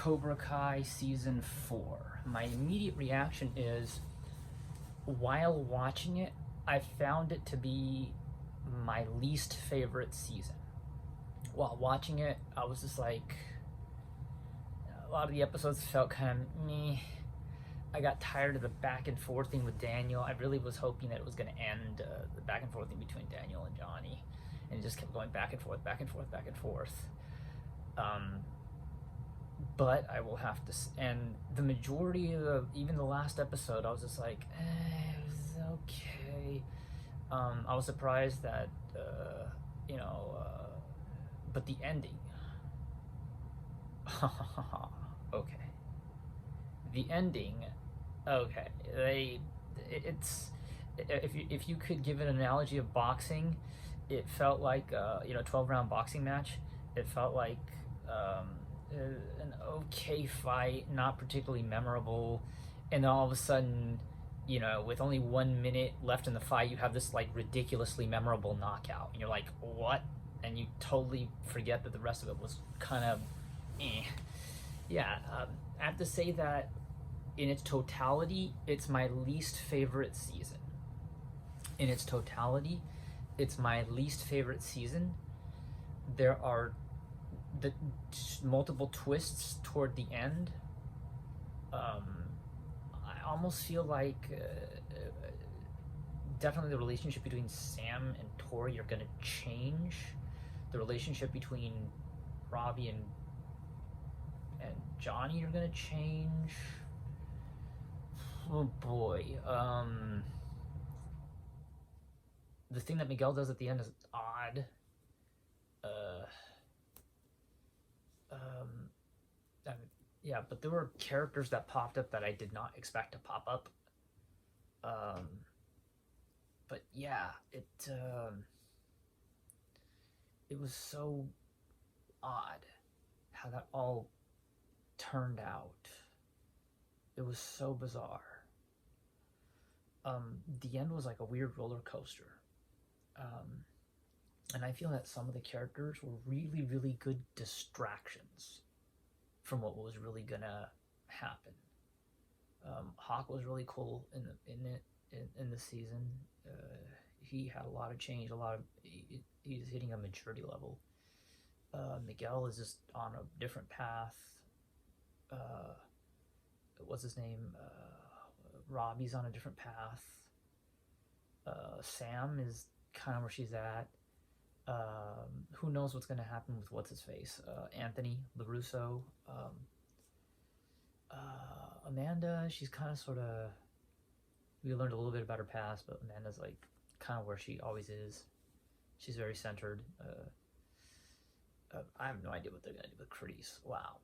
Cobra Kai Season 4. My immediate reaction is, while watching it, I found it to be my least favorite season. While watching it, I was just like, a lot of the episodes felt kind of meh. I got tired of the back and forth thing with Daniel. I really was hoping that it was going to end the back and forth thing between Daniel and Johnny, and it just kept going back and forth, back and forth, back and forth. But I will have to, and the majority of even the last episode, I was just like, it was okay. I was surprised that, but the ending. Okay. The ending, okay. It's, if you could give an analogy of boxing, it felt like, 12-round boxing match. It felt like, an okay fight, not particularly memorable, and then all of a sudden, with only 1 minute left in the fight, you have this like ridiculously memorable knockout, and you're like, what? And you totally forget that the rest of it was kind of, eh. Yeah, I have to say that in its totality, it's my least favorite season. In its totality, it's my least favorite season. There are the multiple twists toward the end. I almost feel like definitely the relationship between Sam and Tori are gonna change. The relationship between Robbie and Johnny are gonna change. Oh boy. The thing that Miguel does at the end is odd. Yeah, but there were characters that popped up that I did not expect to pop up. But yeah, it was so odd how that all turned out. It was so bizarre. The end was like a weird roller coaster. And I feel that some of the characters were really, really good distractions from what was really gonna happen. Hawk was really cool in the season. He had a lot of change, he's hitting a maturity level. Miguel is just on a different path. What's his name? Robbie's on a different path. Sam is kind of where she's at. Who knows what's going to happen with what's his face? Anthony LaRusso. Amanda, she's kind of sort of. We learned a little bit about her past, but Amanda's like kind of where she always is. She's very centered. I have no idea what they're going to do with Kreese. Wow.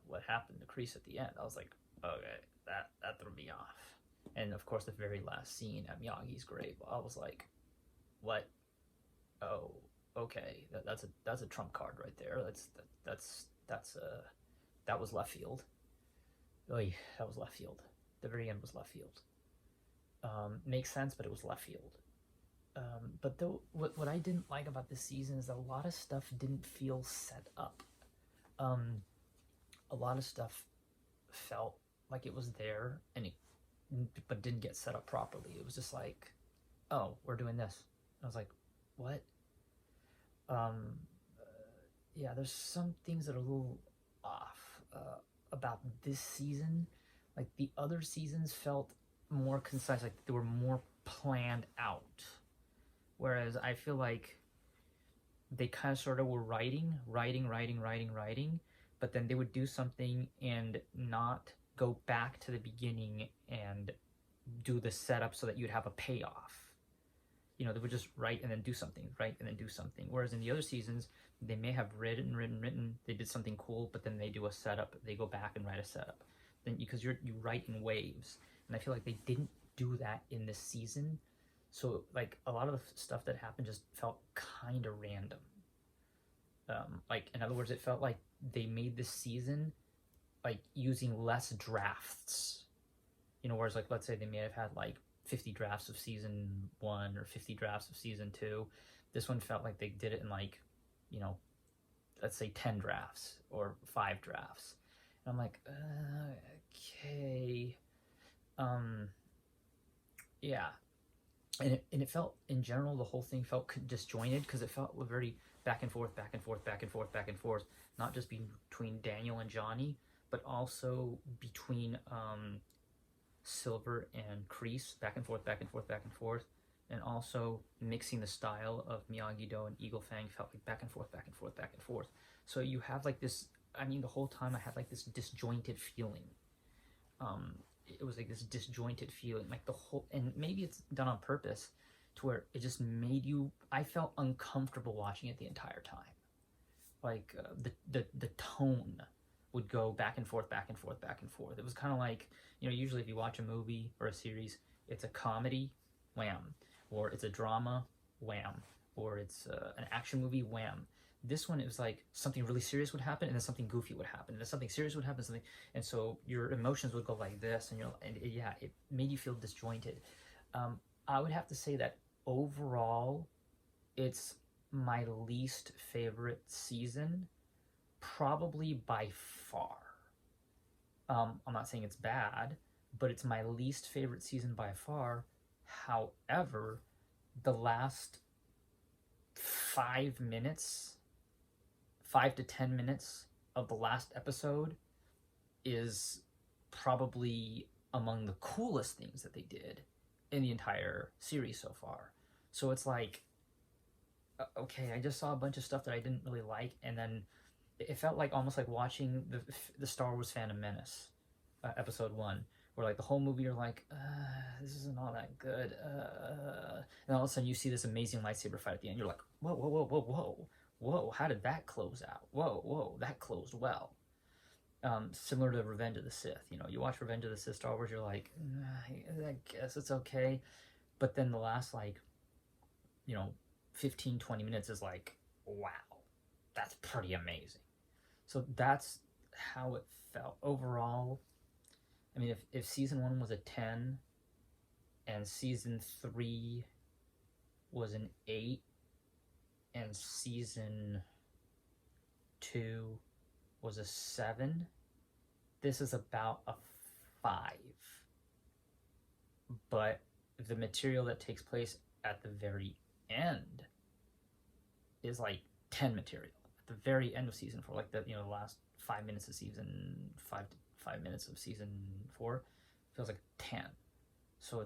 What happened to Kreese at the end? I was like, okay, that threw me off. And of course, the very last scene at Miyagi's grave, I was like, what? Oh, okay, that's a trump card right there. That was left field. Oy, that was left field. The very end was left field. Makes sense, but it was left field. But though, what I didn't like about this season is that a lot of stuff didn't feel set up. A lot of stuff felt like it was there, but didn't get set up properly. It was just like, oh, we're doing this. I was like, what? Yeah, there's some things that are a little off about this season. Like the other seasons felt more concise, like they were more planned out. Whereas I feel like they kind of sort of were writing, but then they would do something and not go back to the beginning and do the setup so that you'd have a payoff. They would just write and then do something, write and then do something. Whereas in the other seasons, they may have written, they did something cool, but then they do a setup, they go back and write a setup. Then because you write in waves. And I feel like they didn't do that in this season. So like a lot of the stuff that happened just felt kind of random. Like in other words, it felt like they made this season like using less drafts. Whereas like let's say they may have had like 50 drafts of season 1 or 50 drafts of season 2. This one felt like they did it in like, let's say 10 drafts or 5 drafts. I'm like, okay, um, yeah, and it felt in general the whole thing felt disjointed because it felt very back and forth, back and forth, back and forth, back and forth, not just between Daniel and Johnny, but also between Silver and Kreese, back and forth, back and forth, back and forth, and also mixing the style of Miyagi-Do and Eagle Fang felt like back and forth, back and forth, back and forth. So you have like this. I mean, the whole time I had like this disjointed feeling. It was like this disjointed feeling, like the whole, and maybe it's done on purpose, to where it just made you. I felt uncomfortable watching it the entire time. Like the tone would go back and forth, back and forth, back and forth. It was kind of like, usually if you watch a movie or a series, it's a comedy, wham, or it's a drama, wham, or it's an action movie, wham. This one, it was like something really serious would happen, and then something goofy would happen, and then something serious would happen, and so your emotions would go like this, and it made you feel disjointed. I would have to say that overall, it's my least favorite season, probably by far. I'm not saying it's bad, but it's my least favorite season by far. However, the last 5 minutes, 5 to 10 minutes of the last episode is probably among the coolest things that they did in the entire series so far. So it's like, okay, I just saw a bunch of stuff that I didn't really like, and then it felt like almost like watching the Star Wars Phantom Menace, episode 1, where like the whole movie you're like, this isn't all that good, and all of a sudden you see this amazing lightsaber fight at the end. You're like, whoa, whoa, whoa, whoa, whoa, whoa, how did that close out? Whoa, whoa, that closed well. Similar to Revenge of the Sith. You watch Revenge of the Sith Star Wars, you're like, I guess it's okay, but then the last 15-20 minutes is like, wow, that's pretty amazing. So that's how it felt overall. I mean, if season 1 was a 10 and season 3 was an 8 and season 2 was a 7, this is about a 5. But the material that takes place at the very end is like 10 material. At the very end of season 4, like the last 5 minutes of season 5 minutes of season 4 feels like 10. So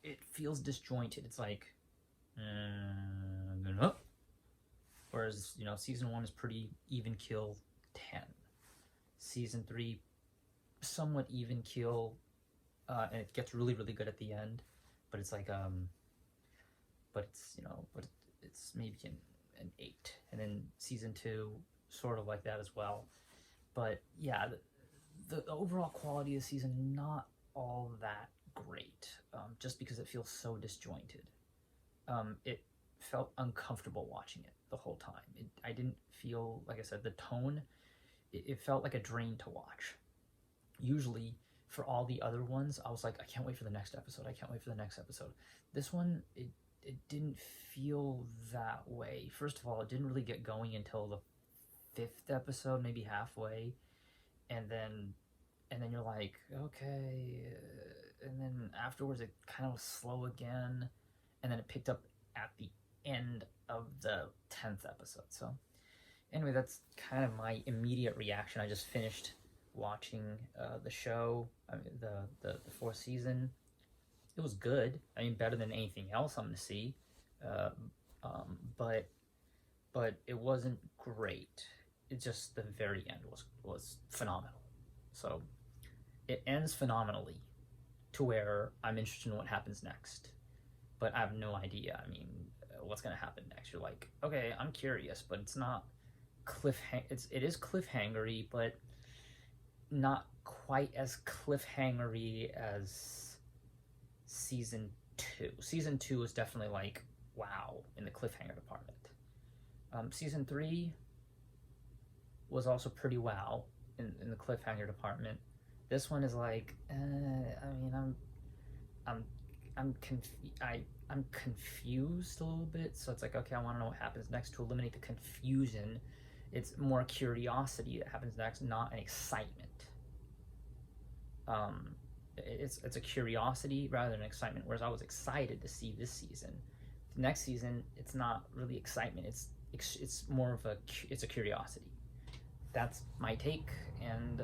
it feels disjointed. It's like, whereas season 1 is pretty even kill, 10. Season 3 somewhat even kill, and it gets really really good at the end, but it's like but it's maybe an 8, and then season 2 sort of like that as well. But yeah, the overall quality of the season not all that great, just because it feels so disjointed. It felt uncomfortable watching it the whole time. I didn't feel, like I said, the tone, it felt like a drain to watch. Usually for all the other ones, I was like, I can't wait for the next episode. I can't wait for the next episode. This one, it didn't feel that way. First of all, it didn't really get going until the 5th episode, maybe halfway, and then you're like, okay, and then afterwards it kind of was slow again, and then it picked up at the end of the 10th episode. So anyway, that's kind of my immediate reaction. I just finished watching the show, I mean, the 4th season. It was good. I mean, better than anything else I'm going to see, but it wasn't great. It just, the very end was phenomenal. So it ends phenomenally, to where I'm interested in what happens next, but I have no idea. I mean, what's going to happen next? You're like, okay, I'm curious, but it's not it is cliffhangery, but not quite as cliffhangery as season 2. Season 2 is definitely like, wow, in the cliffhanger department. Season 3 was also pretty wow in the cliffhanger department. This one is like, I mean, I'm confused a little bit. So it's like, okay, I want to know what happens next to eliminate the confusion, It's more curiosity that happens next, not an excitement. It's a curiosity rather than excitement. Whereas I was excited to see this season. The next season, it's not really excitement. It's more of a curiosity. That's my take, and